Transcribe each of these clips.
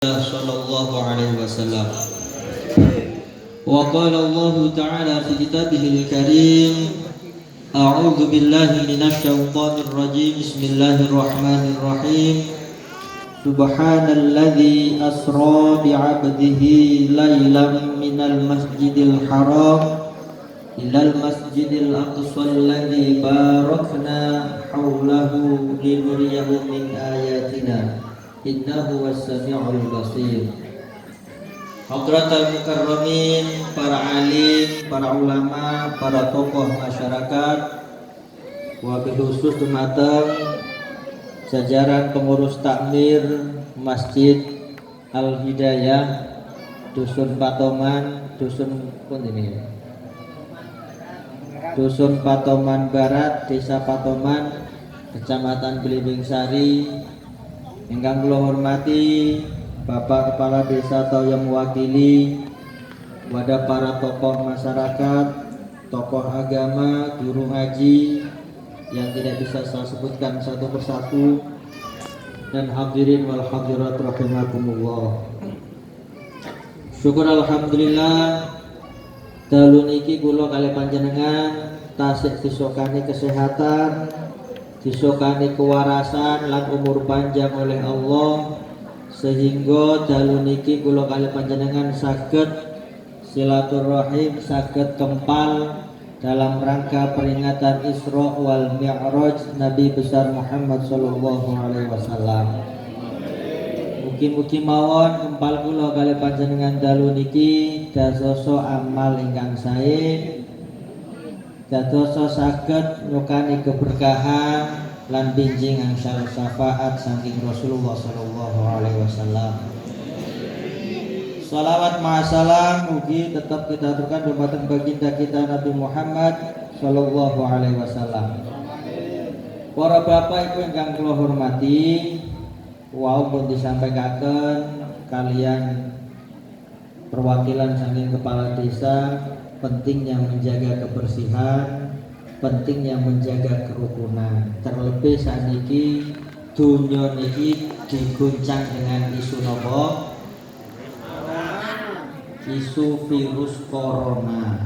صلى الله عليه وسلم وقال الله تعالى في كتابه الكريم أعوذ بالله من الشيطان الرجيم بسم الله الرحمن الرحيم سبحان الذي أسرى بعبده ليلا من المسجد الحرام إلى المسجد الأقصى الذي باركنا حوله لنريه من آياتنا Innahu was-sami'ul basir. Hadratul mukarramin, para alim, para ulama, para tokoh masyarakat, wabil khusus dumateng jajaran pengurus takmir Masjid Al-Hidayah Dusun Patoman, Dusun Patoman Barat, Desa Patoman, Kecamatan Belimbing Sari. Ingkang kula hormati Bapak Kepala Desa atau yang mewakili wadah para tokoh masyarakat, tokoh agama, guru ngaji yang tidak bisa saya sebutkan satu persatu, dan hadirin wal hadirat rahimakumullah. Syukur alhamdulillah dalu niki kula kalih panjenengan tasih disokani kesehatan, disokani kewarasan lan umur panjang oleh Allah, sehingga dalu niki kula kalih panjenengan saged silaturahim, saged kempal dalam rangka peringatan Isra wal Mi'raj Nabi besar Muhammad sallallahu alaihi wasallam. Mugi-mugi mawon kempal kula kalih panjenengan dalu niki dadosa amal ingkang sae, dadosa saged nyukani keberkahan lan binjing angsal syafaat saking Rasulullah sallallahu alaihi wasallam. Salawat ma'asalam mugi tetap kita aturkan dumateng baginda kita Nabi Muhammad sallallahu alaihi wasallam. Para bapak ibu ingkang kula hormati, wau pun disampaikan kalian perwakilan saking kepala desa pentingnya menjaga kebersihan, pentingnya menjaga kerukunan. Terlebih saat ini dunia niki diguncang dengan isu nopo? Isu virus corona.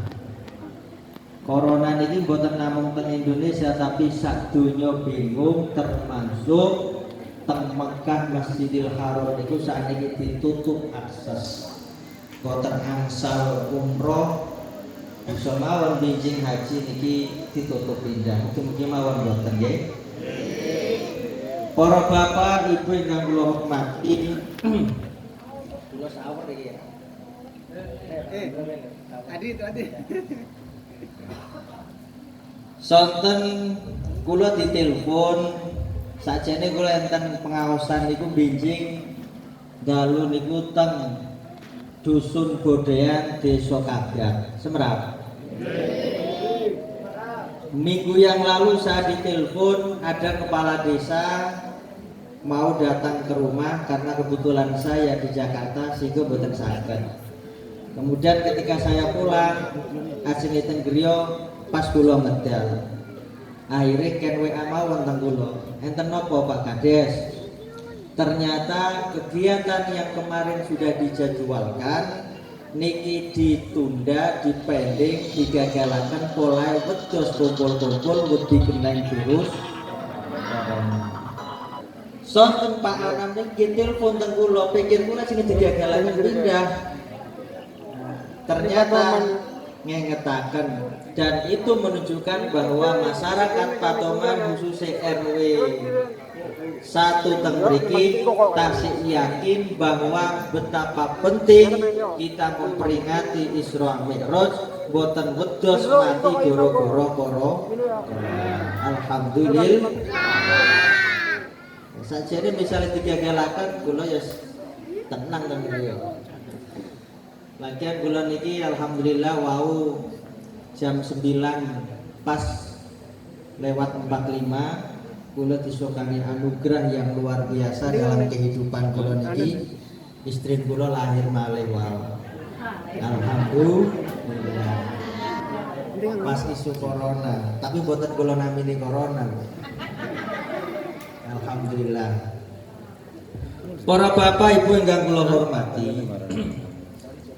Corona niki mboten namung teng Indonesia tapi sak dunia bingung, termasuk teng Mekah Masjidil Haram niku saat ini ditutup akses. Boten angsal umroh bisa mawon binjing haji niki ditutup pindah. Mugi-mugi mawon boten nggih. Para bapak ibu ingkang kula hormati, kula sawer iki ya. Adi. Sonten kula ditelepon sakjane kula enten pengaosan niku binjing dalu niku teng Dusun Bodean Desa Kabrak, Semerap. Minggu yang lalu saya ditelepon ada kepala desa mau datang ke rumah karena kebetulan saya di Jakarta sehingga boten saged. Kemudian ketika saya pulang ajeng enten griya pas kula medal. Akhirnya ken WA mawon teng kula. Enten napa Pak Kades? Ternyata kegiatan yang kemarin sudah dijadwalkan niki ditunda, dipending, digagalaken mulai wedhus kumpul-kumpul wedi keneng virus corona. Sonten Pak Anam niki telepon teng kula, pikir kula sing digagalaken pindah. Ternyata ngengetaken, dan itu menunjukkan bahwa masyarakat Patoman khususnya RW 1 teng mriki tasih yakin bahwa betapa penting kita memperingati Isra Mi'raj boten wedhos mati gara-gara corona. Alhamdulillah. Sajane misalnya digagalaken kula ya tenang teng mriki. Lagian kula niki alhamdulillah wau jam 9 pas lewat 45 kula disokani anugerah yang luar biasa dalam kehidupan kula niki. Istri kula lahir malih wau. Alhamdulillah. Pas isu corona, tapi boten kula namini corona. Alhamdulillah. Para bapak ibu yang kula hormati,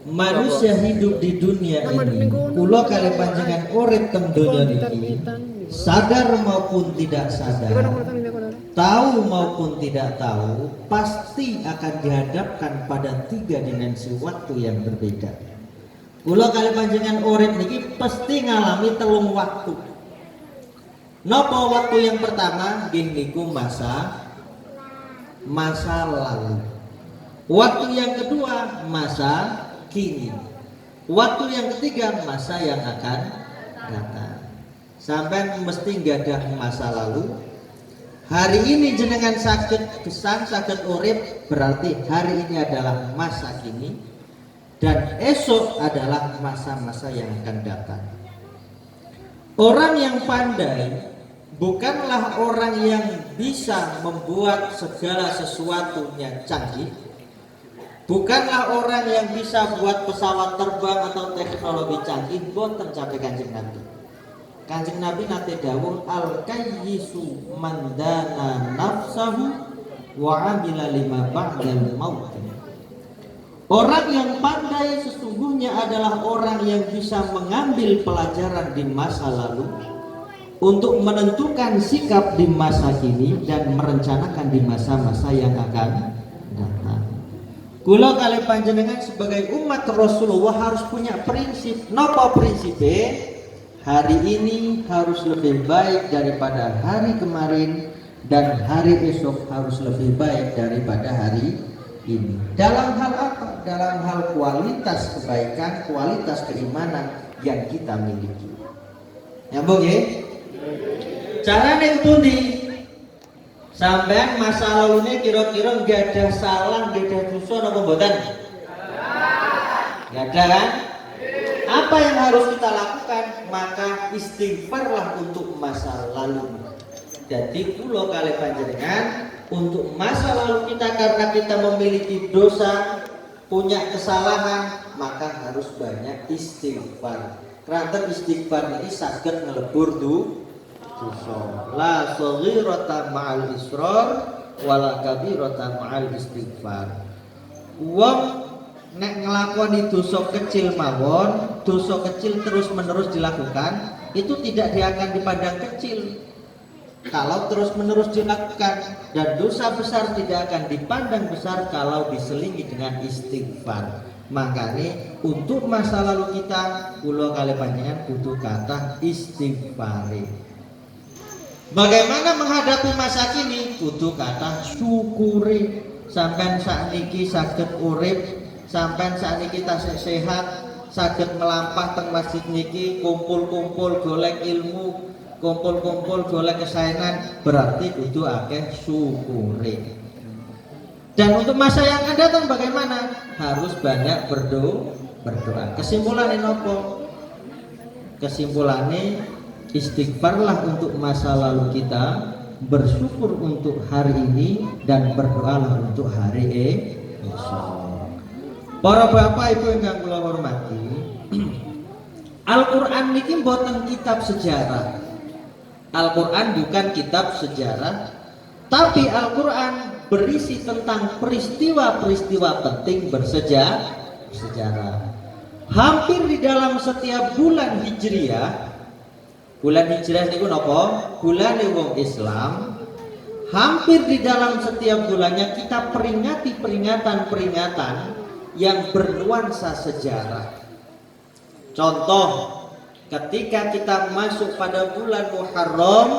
manusia hidup di dunia ini kula kali panjenengan urip teng donya niki sadar maupun tidak sadar, tahu maupun tidak tahu, pasti akan dihadapkan pada 3 dimensi waktu yang berbeda. Kula kali panjenengan urip niki pasti ngalami 3 waktu. Napa waktu yang pertama nggih niku masa lalu. Waktu yang kedua masa kini. Waktu yang ketiga masa yang akan datang. Sampai mesti nggak ada masa lalu. Hari ini jenengan sakit kesan sakit urip, berarti hari ini adalah masa kini dan esok adalah masa-masa yang akan datang. Orang yang pandai bukanlah orang yang bisa membuat segala sesuatunya canggih, bukanlah orang yang bisa buat pesawat terbang atau teknologi canggih. Boten sampai Kanjeng Nabi. Kanjeng Nabi nate dawuh al-kayyisu mandana nafsahu wa amila lima ba'dal maut. Orang yang pandai sesungguhnya adalah orang yang bisa mengambil pelajaran di masa lalu untuk menentukan sikap di masa kini dan merencanakan di masa-masa yang akan datang. Kula kali panjenengan sebagai umat Rasulullah harus punya prinsip. Napa prinsipe? Hari ini harus lebih baik daripada hari kemarin dan hari esok harus lebih baik daripada hari ini. Dalam hal apa? Dalam hal kualitas kebaikan, kualitas keimanan yang kita miliki. Nyambung ya? Carane pundi? Sampean masa lalunya kira-kira nggak ada salah, nggak ada dosa apa mboten? Nggak ada kan? Apa yang harus kita lakukan? Maka istighfarlah untuk masa lalu. Jadi kula kali panjenengan untuk masa lalu kita, karena kita memiliki dosa, punya kesalahan, maka harus banyak istighfar. Karena istighfar ini saged ngelebur dosa. La shaghirata ma'al israr wala kabirata ma'al istighfar. Wong nek ngelakoni dosa kecil mawon, dosa kecil terus menerus dilakukan, itu tidak akan dipandang kecil. Kalau terus menerus dilakukan, dan dosa besar tidak akan dipandang besar kalau diselingi dengan istighfar. Makanya untuk masa lalu kita, kula kali panjenengan butuh kata istighfar. Bagaimana menghadapi masa kini? Butuh kata syukuri. Sampai saat niki saged urip, sampai saat ini kita sehat, saged melampah teng masjid niki, kumpul-kumpul golek ilmu, kumpul-kumpul golek kesaenan, berarti kudu akeh syukuri. Dan untuk masa yang akan datang bagaimana? Harus banyak berdoa. Kesimpulannya nopo? Kesimpulannya istighfarlah untuk masa lalu kita, bersyukur untuk hari ini, dan berdoalah untuk hari esok. Para bapak ibu yang kula hormati, Al-Quran niki mboten kitab sejarah. Al-Quran bukan kitab sejarah, tapi Al-Quran berisi tentang peristiwa-peristiwa penting bersejarah. Hampir di dalam setiap bulan Hijriah, bulan Hijriah niku napa? Bulan wong Islam. Hampir di dalam setiap bulannya kita peringati peringatan-peringatan yang bernuansa sejarah. Contoh, ketika kita masuk pada bulan Muharram,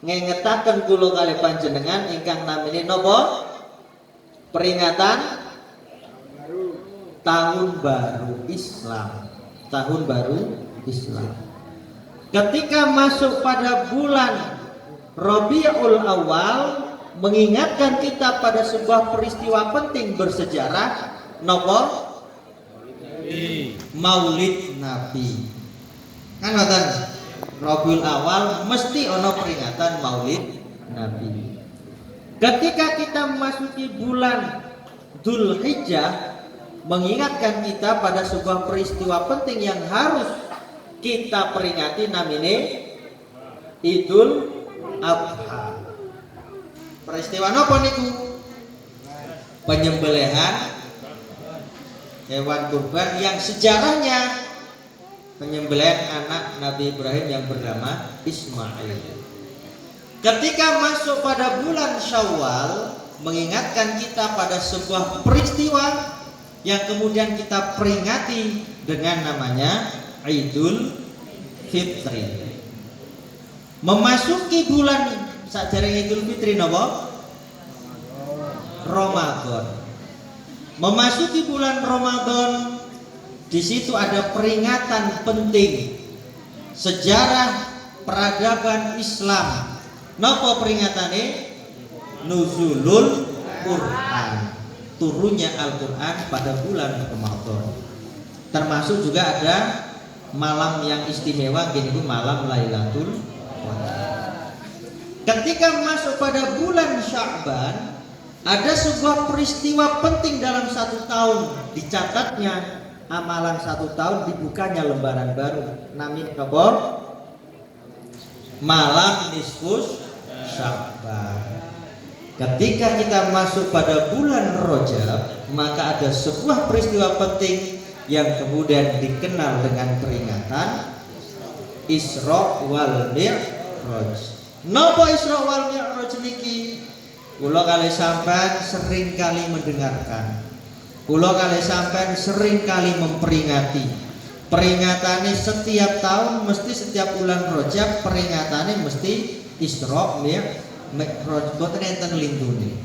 ngengetaken kula kali panjenengan ingkang namine napa? Peringatan tahun baru Islam. Tahun baru Islam. Ketika masuk pada bulan Rabiul Awal, mengingatkan kita pada sebuah peristiwa penting bersejarah, napa? Maulid Nabi. Kan ngoten, Rabiul Awal mesti ono peringatan Maulid Nabi. Ketika kita memasuki bulan Dzulhijjah, mengingatkan kita pada sebuah peristiwa penting yang harus kita peringati, namanya Idul Adha. Peristiwa napa niku? penyembelihan hewan kurban yang sejarahnya penyembelihan anak Nabi Ibrahim yang bernama Ismail. Ketika masuk pada bulan Syawal, mengingatkan kita pada sebuah peristiwa yang kemudian kita peringati dengan namanya Idul Fitri. Memasuki bulan sakderenge Idul Fitri napa? Ramadan. Memasuki bulan Ramadan, di situ ada peringatan penting sejarah peradaban Islam. Napa peringatane? Nuzulul Quran, turunnya Al-Quran pada bulan Ramadan. Termasuk juga ada malam yang istimewa, gini malam Lailatul Qadar. Ketika masuk pada bulan Sya'ban, ada sebuah peristiwa penting dalam satu tahun. Dicatatnya amalan satu tahun, dibukanya lembaran baru. Namanya apa? Malam nisfus Sya'ban. Ketika kita masuk pada bulan Rajab, maka ada sebuah peristiwa penting yang kemudian dikenal dengan peringatan Isra wal Mi'raj. Napa Isra wal Mi'raj niki? Kula kali sampean sering kali mendengarkan. Kula kali sampean sering kali memperingati. Peringatane setiap tahun mesti setiap bulan Rajab peringatane mesti Isra Mi'raj, boten enten lintune.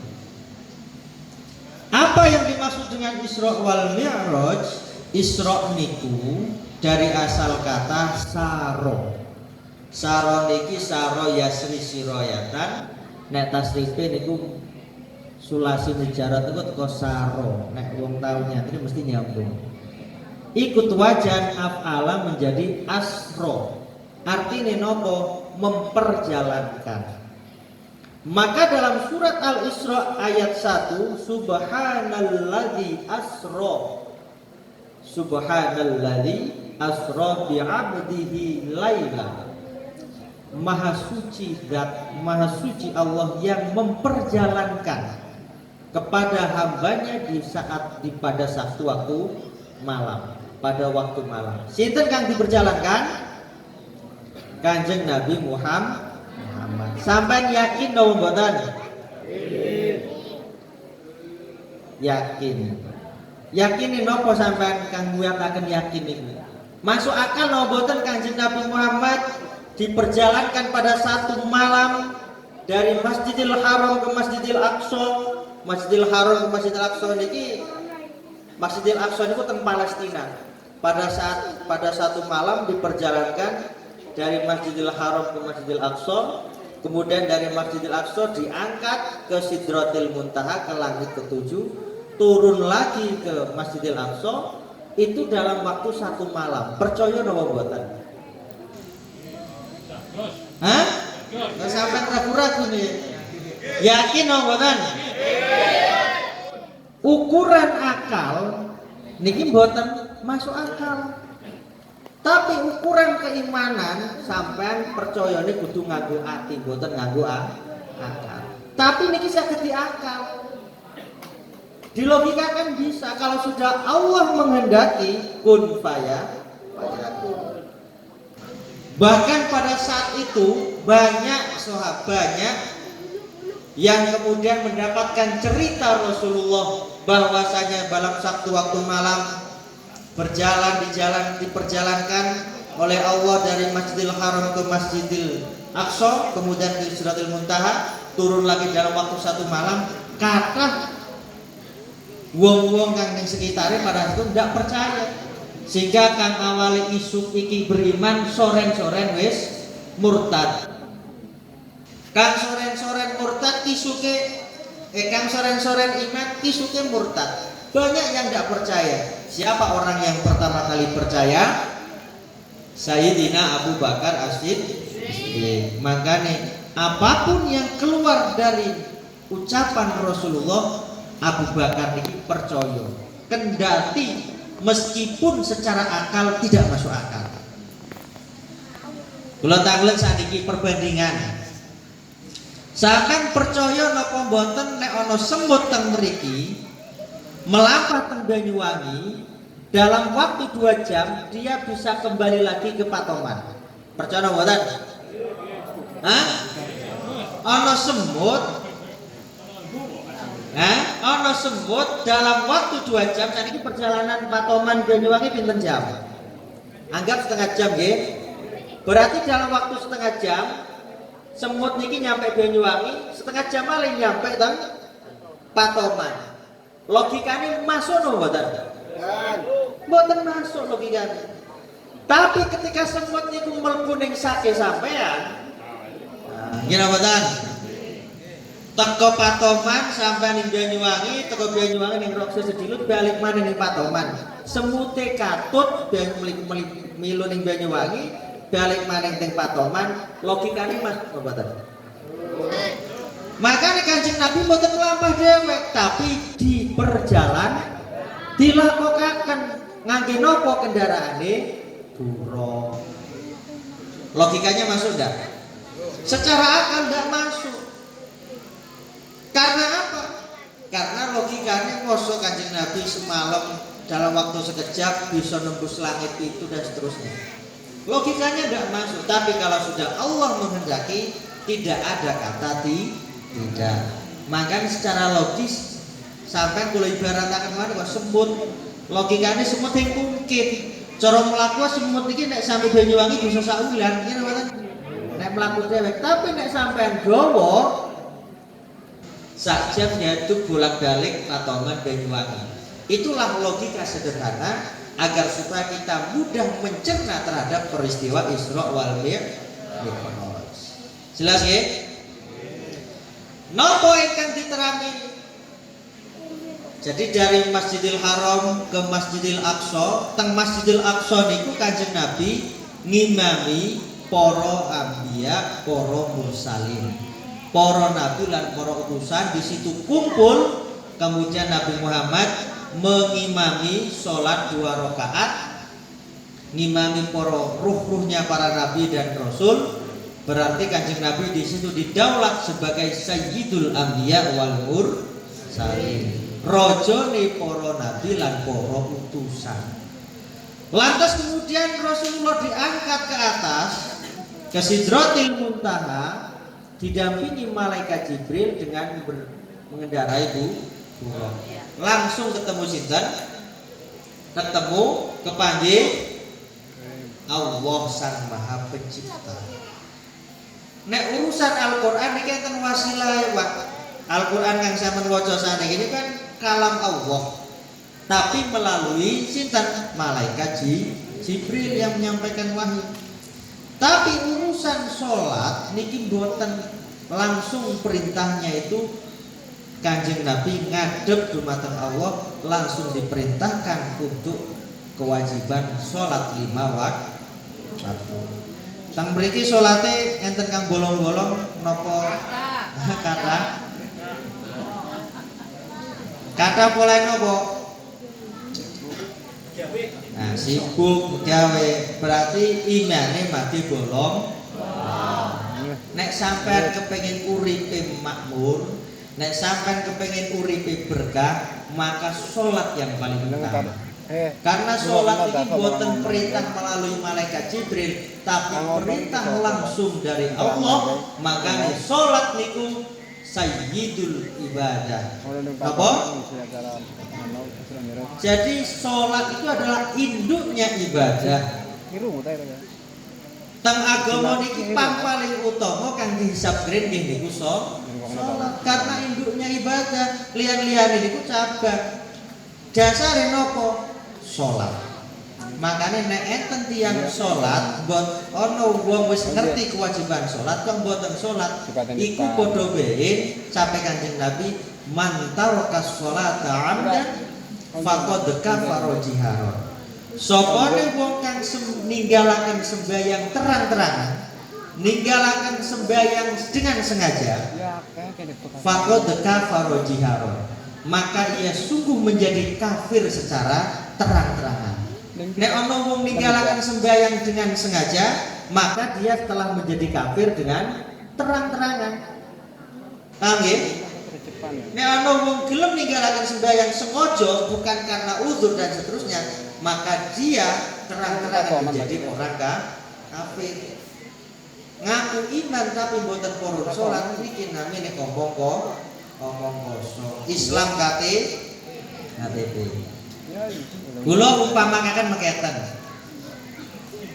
Apa yang dimaksud dengan Isra wal Mi'raj? Isra niku dari asal kata saro. Saro niki saro yasri siroyatan. Nek tasrife niku sulasi mujarad itu teko saro. Nek wong tau nyatri mesti nyambung. Ikut wajan af'ala menjadi asro. Artinya nopo? Memperjalankan. Maka dalam surat Al-Isra ayat 1, Subhanalladzi asra. Subhanalladzi asra bi'abdihi laila. Maha suci zat, maha suci Allah yang memperjalankan kepada hambanya pada satu waktu malam, pada waktu malam. Sinten kang diperjalankan? Kanjeng Nabi Muhammad. Sampai yakin dong mboten? Yakin. Yakinin nopo sampean kang nguyataken yakin niku? Masuk akal nopo mboten Kanjeng Nabi Muhammad diperjalankan pada satu malam dari Masjidil Haram ke Masjidil Aqsa. Masjidil Haram ke Masjidil Aqsa niki, Masjidil Aqsa niku teng Palestina. Pada satu malam diperjalankan dari Masjidil Haram ke Masjidil Aqsa. Kemudian dari Masjidil Aqsa diangkat ke Sidratil Muntaha, ke langit ketujuh, turun lagi ke Masjidil Aqsa. Itu dalam waktu satu malam. Percaya napa mboten? Hah? Nggak sampai ragu-ragu nih. Yakin napa mboten? Ukuran akal niki mboten masuk akal. Tapi ukuran keimanan sampean percaya ini kudu nganggo ati, mboten nganggo akal. Tapi niki saged diakal. Dilogikakan bisa kalau sudah Allah menghendaki kun fayakun. Bahkan pada saat itu banyak sahabatnya yang kemudian mendapatkan cerita Rasulullah bahwasanya dalam satu waktu malam berjalan di jalan diperjalankan oleh Allah dari Masjidil Haram ke Masjidil Aqsa, kemudian ke Sidratil Muntaha, turun lagi dalam waktu satu malam. Kata wong-wong kang ning sekitare pada itu tidak percaya, sehingga kang awali isu iki beriman soren-soren wis murtad. Kang soren-soren murtad kisuke kang soren-soren iman kisuke murtad. Banyak yang tidak percaya. Siapa orang yang pertama kali percaya? Sayyidina Abu Bakar As-Siddiq. Makanya apapun yang keluar dari ucapan Rasulullah, Abu Bakar ini percaya. Kendati meskipun secara akal tidak masuk akal. Kula tanglet saniki perbandingan. Sampeyan percaya napa mboten nek ana semut teng mriki melampah teng Banyuwangi dalam waktu 2 jam dia bisa kembali lagi ke Patoman. Percaya mboten? Hah? Ana semut. Ana semut dalam waktu 2 jam. Saniki perjalanan Patoman Banyuwangi pinten jam? Anggap setengah jam nggih. Berarti dalam waktu setengah jam semut niki nyampe Banyuwangi, setengah jam malah nyampe teng Patoman. Logikanya masuk no mboten? Mboten masuk logikanya. Tapi ketika semut niku mlebu ning sake sampean, nggih mboten? Teko Patoman sampai ning Banyuwangi, teko Banyuwangi ning Rokso Sedilut balik maneh ning Patoman. Semute katut ben milu ning Banyuwangi, balik maneh ning Patoman, logikane mas mboten. Makanya Kanjeng Nabi mboten nglampah dhewek, tapi di perjalanan dilakokaken ngangge napa kendaraane burung. Logikanya masuk enggak? Secara akal enggak masuk. Karena apa? Karena logikanya mosok Kanjeng Nabi semalam dalam waktu sekejap bisa nembus langit itu dan seterusnya. Logikanya enggak masuk. Tapi kalau sudah Allah menghendaki, tidak ada kata tidak. Makanya secara logis sampai kula ibarataken kok semut, logikanya semut yang mungkin. Cara mlaku semut iki nek sampai Banyuwangi bisa sak wulan, ngene mboten? Nek mlaku dhewek, tapi nek sampean gawa sak jam nyatu bolak-balik Patoman Banyuwangi. Itulah logika sederhana agar supaya kita mudah mencerna terhadap peristiwa Isra wal Mi'raj. Jelas nggih? Napa ingkang diterangi? Jadi dari Masjidil Haram ke Masjidil Aqsa, teng Masjidil Aqsa niku Kanjeng Nabi ngimami para anbiya, para mursalin, para nabi lan para utusan di situ kumpul. Kemudian Nabi Muhammad mengimami sholat 2 rakaat, ngimami para ruh-ruhnya para nabi dan rasul. Berarti Kanjeng Nabi di situ didaulat sebagai Sayyidul Anbiya wal Mursalin, rajane para nabi lan para utusan. Lantas kemudian Rasulullah diangkat ke atas ke Sidratil Muntaha, didampingi malaikat Jibril dengan mengendarai burung. Langsung ketemu sinten? Ketemu kepanggih Allah Sang Maha Pencipta. Nek urusan Al-Qur'an iki enten wasilah, Pak. Al-Qur'an kang sampeyan waca saniki ini kan kalam Allah. Tapi melalui sinten? Malaikat Jibril yang menyampaikan wahyu. Tapi urusan sholat niki mboten langsung perintahnya itu Kanjeng Nabi ngadep dumateng Allah, langsung diperintahkan untuk kewajiban sholat 5 waktu. Tang mriki salate enten kang bolong-bolong napa kata pola napa? Nah, sibuk gawe berarti imane mati bolong. Nek sampean kepengin uripe makmur, nek sampean kepengin uripe berkah, maka sholat yang paling utama. Karena sholat ini buatan perintah melalui malaikat Jibril, tapi perintah langsung dari Allah. Makanya sholat niku sayyidul ibadah. Apa? Jadi sholat itu adalah induknya ibadah. Teng agama niki paling utama kang dihisab keren nggih niku sholat. Karena induknya ibadah, lian-lian niku cabang. Dasare napa? Sholat. Makanya nek enten tiyang sholat, buat ono wong wis ngerti kewajiban sholat, kok mboten sholat, iku padha wae sampai Kanjeng Nabi man taraka sholata 'amdan faqad kafara jiharan. Sopane wong kang ninggalaken sembahyang terang-terangan, ninggalaken sembahyang dengan sengaja, faqad kafara jiharan, maka ia sungguh menjadi kafir secara terang-terangan. Nek ono wong ninggalaken sembahyang dengan sengaja, maka dia telah menjadi kafir dengan terang-terangan. Paham nggih? Nek ana wong gelem ninggalaken sembahyang sengaja bukan karena uzur dan seterusnya, maka dia terang-terangan menjadi orang kafir. Ngaku iman tapi mboten purun salat niki namine omong kosong. Islam KTP. Kula umpamaken mekaten.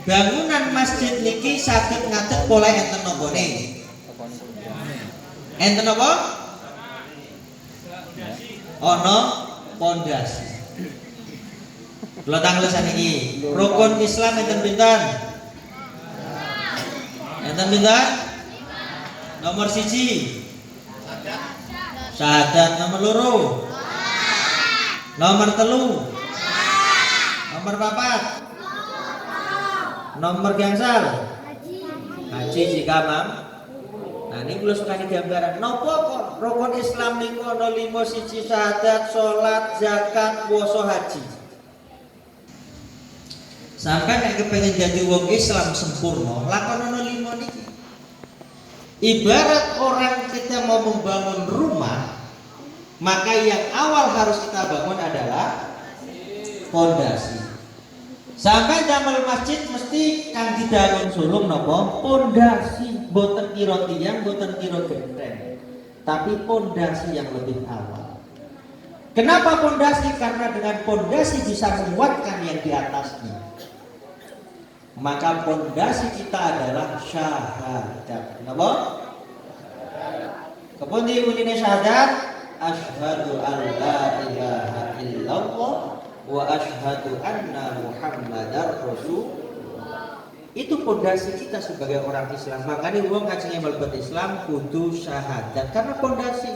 Bangunan masjid niki saged ngadeg pola enten napa enten apa? Ana pondasi. Kula tanglesan iki. Rukun Islam enten pinten? Enten pinten? Nomor 1 syahadat. Nomor 2 nomor 3 nomor 4 nomor gangsal haji jika mam. Nah ini kula sukani gambaran napa kok rukun Islam niku ana 5 siji syahadat, salat, zakat, puasa, haji. Sampai nek kepengin jadi wong Islam sempurna, lakonono 5 niki. Ibarat orang kita mau membangun rumah, maka yang awal harus kita bangun adalah pondasi. Sampai damel masjid mesti kang dibangun sulung napa? Pondasi, boten kira tiyang, boten kira genteng. Tapi pondasi yang lebih awal. Kenapa pondasi? Karena dengan pondasi bisa menguatkan yang di atasnya. Maka pondasi kita adalah syahadat. Napa? Kepundi bunine syahadat? Asyhadu an la ilaha illallah wa asyhadu anna Muhammadar Rasulullah. Itu pondasi kita sebagai orang Islam. Makanya wong kajenge mlebet Islam kudu syahadat karena pondasi.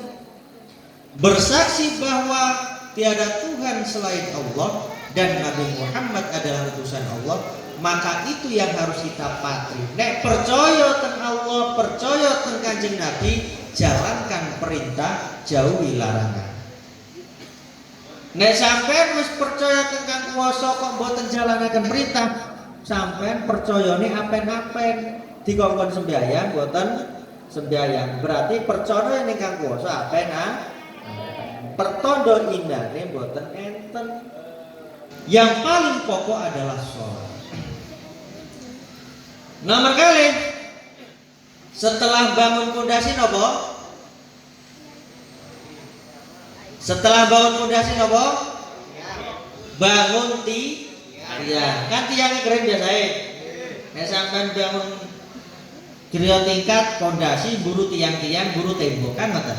Bersaksi bahwa tiada Tuhan selain Allah dan Nabi Muhammad adalah utusan Allah. Maka itu yang harus kita patuhi. Nek percaya teng Allah, percaya teng Kanjeng Nabi, jalankan perintah, jauhi larangan. Nek sampean wis percaya teng Kang Kuwasa kok mboten jalanaken perintah, sampean percayane apen-apen dikongkon sembahyang mboten sembahyang. Berarti percaya ning Kang Kuwasa apen pertondo indane mboten enten. Yang paling pokok adalah sholat. Nomor kali setelah bangun pondasi nopo? Setelah bangun pondasi nopo? Bangun tiang. Kan tiangnya keren biasa ya. Nek sampean bangun griya tingkat pondasi buru tiang-tiang buru tembok kan ngoten.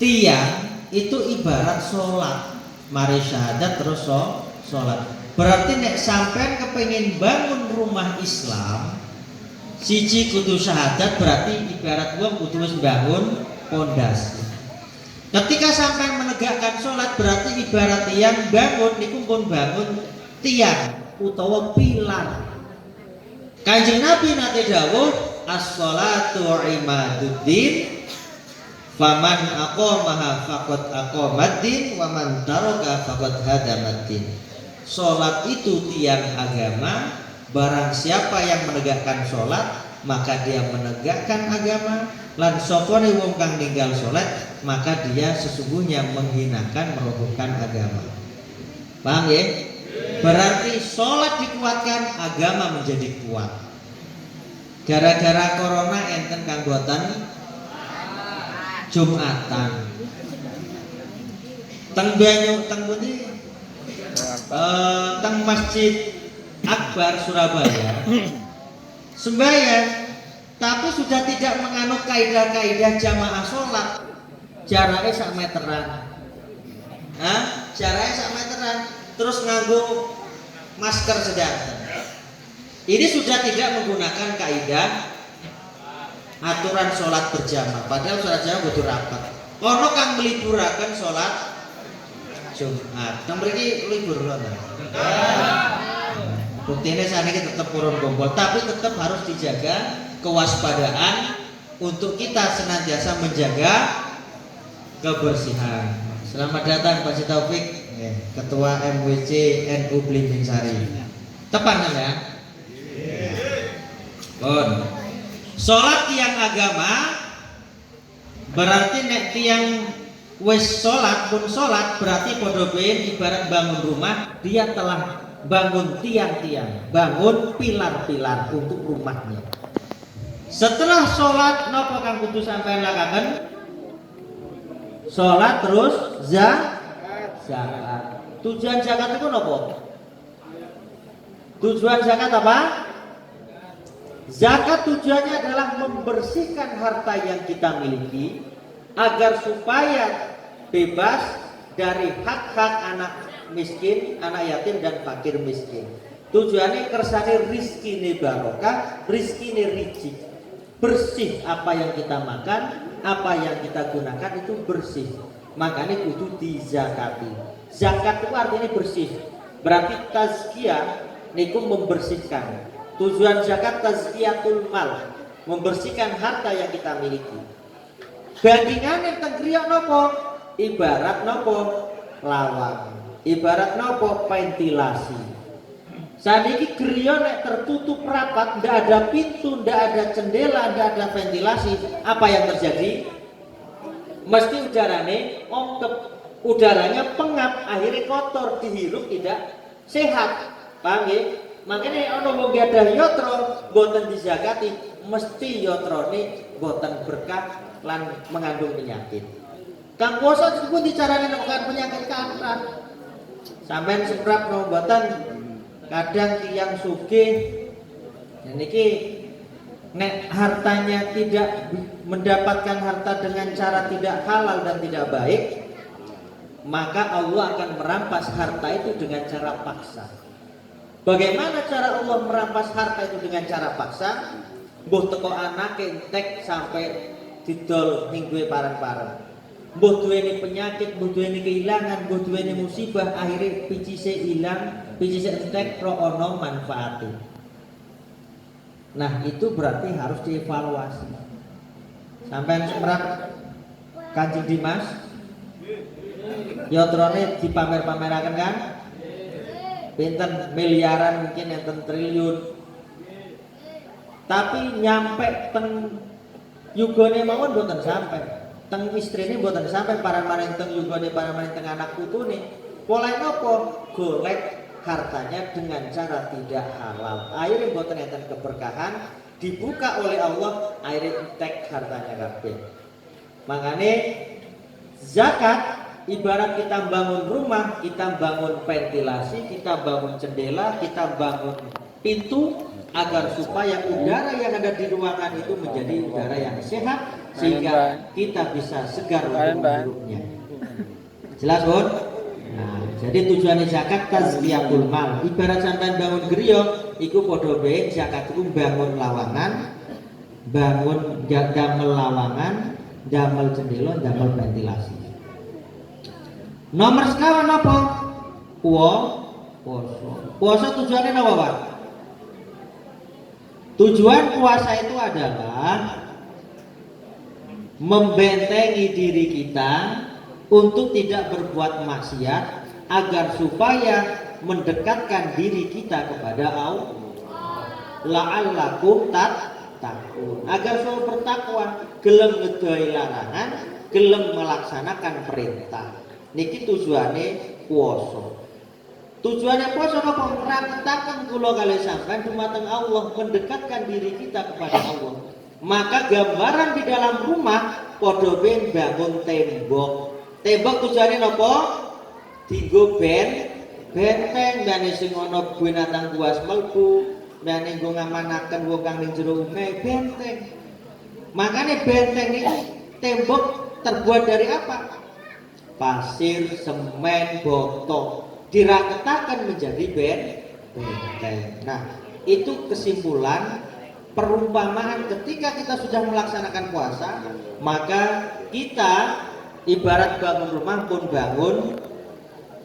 Tiang itu ibarat sholat. Mari syahadat terus sholat. Berarti nek sampean kepengin bangun rumah Islam, siji kudu syahadat, berarti ibarat wong kudu wis bangun pondasi. Ketika sampean menegakkan sholat, berarti ibarat yang bangun niku pun bangun tiang utawa pilar. Kanjeng Nabi nate dawuh, as-sholatu imaduddin. Faman aqamaha faqad aqamaddin wa man taraka faqad hadamaddin. Salat itu tiang agama, barang siapa yang menegakkan salat maka dia menegakkan agama, lan sopone wong kang ninggal salat maka dia sesungguhnya menghinakan merobohkan agama. Paham ya? Berarti salat dikuatkan, agama menjadi kuat. Gara-gara corona enten kang boten Jumatan teng banyu teng pundi teng Masjid Akbar Surabaya sembahyang tapi sudah tidak menganut kaidah-kaidah jamaah sholat, jaraknya sak meteran. Jaraknya sak meteran terus nganggo masker sedanten. Ini sudah tidak menggunakan kaidah aturan sholat berjamaah, padahal sholat jamaah butuh rapat. Kono kang meliburaken sholat Jumat, nang mriki libur lho. Buktinya saniki tetap purun gombol, tapi tetap harus dijaga kewaspadaan untuk kita senantiasa menjaga kebersihan. Selamat datang Pak Taufik, Ketua MWC NU Blimbing Sari. Tepan ya? Bon. Sholat tiang agama berarti nek tiang wis sholat pun sholat berarti podo ben ibarat bangun rumah, dia telah bangun tiang-tiang, bangun pilar-pilar untuk rumahnya. Setelah sholat nopo kang kudu sampean lakaken? Sholat terus zakat. Tujuan zakat itu nopo? Tujuan zakat apa? Zakat tujuannya adalah membersihkan harta yang kita miliki agar supaya bebas dari hak-hak anak miskin, anak yatim dan fakir miskin. Tujuannya kersane rizki ini barokah, rizki ini rizki. Bersih apa yang kita makan, apa yang kita gunakan itu bersih. Makanya kudu dizakati. Zakat itu artinya bersih. Berarti tazkiyah niku membersihkan. Tujuan zakat tazkiyatul mal, membersihkan harta yang kita miliki. Bandingannya teng griya nopo? Ibarat nopo? Lawang. Ibarat nopo? Ventilasi. Saniki griya nek tertutup rapat, ndak ada pintu, ndak ada jendela, ndak ada ventilasi, apa yang terjadi? Mesti udarane ongkep, udaranya pengap, akhirnya kotor, dihirup tidak sehat. Paham ya? Makanya ono wong gadah yotro boten dizakati, mesti yotrone boten berkah lan mengandung penyakit. Kang puasa disebut dicarane nek penyakit kathah. Sampeyan seprap no boten kadang tiyang sugih niki nek hartanya tidak mendapatkan harta dengan cara tidak halal dan tidak baik, maka Allah akan merampas harta itu dengan cara paksa. Bagaimana cara Allah merampas harta itu dengan cara paksa? Mbuh teko anak entek sampai didol minggu parang-parang. Mbuh duweni penyakit, mbuh duweni kehilangan, mbuh duweni musibah, akhirnya picise hilang, picise entek ro ono manfaate. Nah, itu berarti harus dievaluasi. Sampai semerap Kanjeng Dimas yotrone dipamer-pameraken kan? Pinten miliaran mungkin enten triliun, tapi nyampe teng yugone mawon boten sampai, teng istrine boten sampai, para maring teng yugone, para maring teng anak putune. Pola nopo? Golek hartanya dengan cara tidak halal. Akhirnya boten enten keberkahan, dibuka oleh Allah, akhirnya entek hartanya kabeh. Makanya zakat ibarat kita bangun rumah, kita bangun ventilasi, kita bangun jendela, kita bangun pintu agar supaya udara yang ada di ruangan itu menjadi udara yang sehat sehingga kita bisa segar untuk menghirupnya. Jelas, Bun? Nah, jadi tujuannya zakat tazkiyatul mal. Ibarat sampean bangun griya, iku padha bae zakat iku bangun lawangan, bangun damel lawangan, damel jendela, damel ventilasi. Nomor sekawan apa? Puasa. Puasa tujuannya apa, Pak? Tujuan puasa itu adalah membentengi diri kita untuk tidak berbuat maksiat agar supaya mendekatkan diri kita kepada Allah. La'allakum tattaqun. Agar selalu bertakwa, gelem ngedohi larangan, gelem melaksanakan perintah. Niki tujuannya puasa. Tujuannya puasa apa? Merangkatakan kula kali sampean dumateng Allah, mendekatkan diri kita kepada Allah. Maka gambaran di dalam rumah padha ben bangun tembok. Tembok tujuannya apa? Dienggo benteng, bene sing ana binatang buas mlebu, bene nggo ngamanaken wong kang ning jero omahe benteng. Makanya benteng ini tembok terbuat dari apa? Pasir, semen, botol diraketakan menjadi benteng. Nah, itu kesimpulan perumpamaan ketika kita sudah melaksanakan puasa, maka kita ibarat bangun rumah pun bangun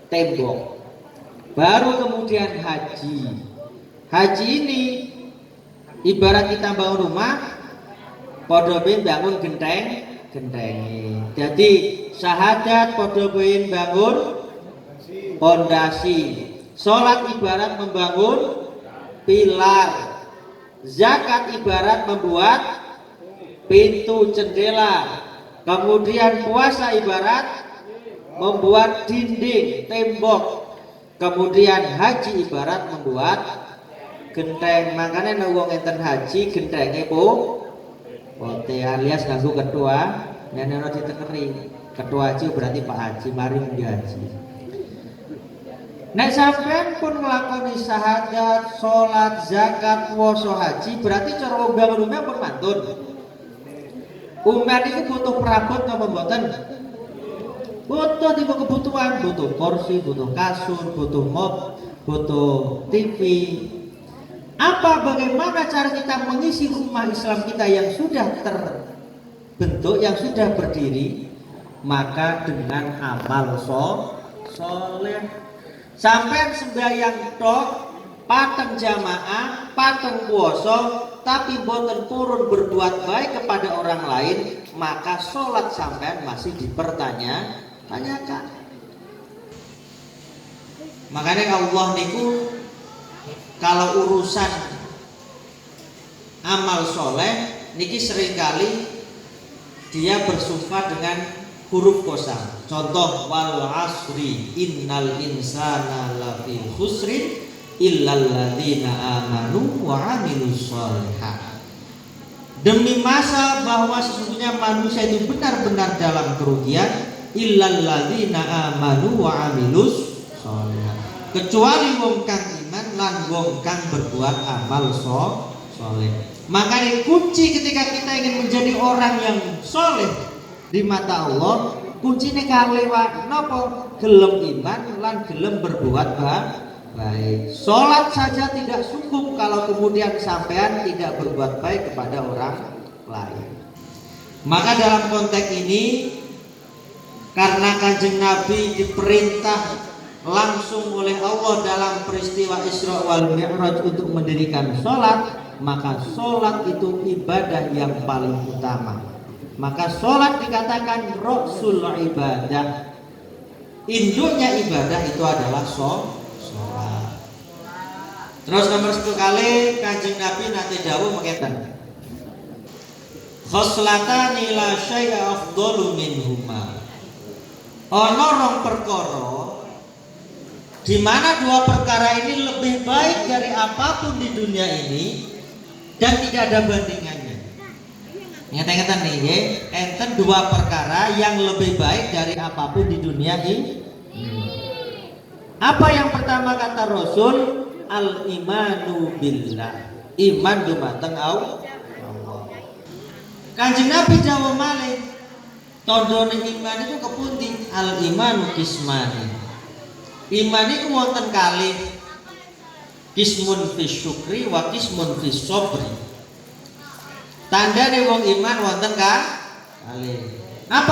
tembok. Baru kemudian haji. Haji ini ibarat kita bangun rumah, padha bangun genteng. Jadi syahadat padha bangun pondasi. Salat ibarat membangun pilar. Zakat ibarat membuat pintu, jendela. Kemudian puasa ibarat membuat dinding, tembok. Kemudian haji ibarat membuat genteng. Makanya wong enten haji gentenge pote alias nganggo ketua nenek ditekeri. Ketua haji berarti Pak Haji, mari haji. Nek sampean pun nglakoni syahadat, salat, zakat, puasa, haji, berarti cara wong gawe umeh pun mantun. Umat itu butuh perabot apa mboten? Butuh tipe kebutuhan, butuh kursi, butuh kasur, butuh mop, butuh TV. Apa bagaimana cara kita mengisi rumah Islam kita yang sudah terbentuk, yang sudah berdiri? Maka dengan amal soleh. Sampai sembahyang tok, pateng jamaah, pateng puasa, tapi boten purun berbuat baik kepada orang lain, maka sholat sampean masih dipertanyakan. Makanya Allah niku kalau urusan amal soleh niki seringkali dia bersumpah dengan huruf qasam. Contoh wal asri innal insana lafi khusrin illal ladzina amanu wa amilus sholihat. Demi masa bahwa sesungguhnya manusia itu benar-benar dalam kerugian illal ladzina amanu wa amilus sholihat. Kecuali wong kang iman lan wong kang berbuat amal soleh. Makanya kunci ketika kita ingin menjadi orang yang soleh di mata Allah, kuncinya kalewat napa? Gelem iman lan gelem berbuat baik. Sholat saja tidak cukup kalau kemudian sampean tidak berbuat baik kepada orang lain. Maka dalam konteks ini, karena Kanjeng Nabi diperintah langsung oleh Allah dalam peristiwa Isra wal Mi'raj untuk mendirikan sholat, maka sholat itu ibadah yang paling utama. Maka sholat dikatakan rasul ibadah. Induknya ibadah itu adalah sholat. Terus nomor 1 kali Kanjeng Nabi nate dawuh mengatakan khoslatani la syai'a afdalu minhuma. Ana rong perkara di mana dua perkara ini lebih baik dari apapun di dunia ini dan tidak ada bandingannya. Ingat-ingatan nih, ya, enten dua perkara yang lebih baik dari apapun di dunia ini. Apa yang pertama kata Rasul? Al-imanu billah. Iman dumateng Allah. Kanjeng Nabi jawab malih, tandane iman itu kepundi? Al-imanu kismani. Iman itu wonten kalih. Kismun fi syukri wa kismun fi sabri. Tandane wong iman wonten kalih. Apa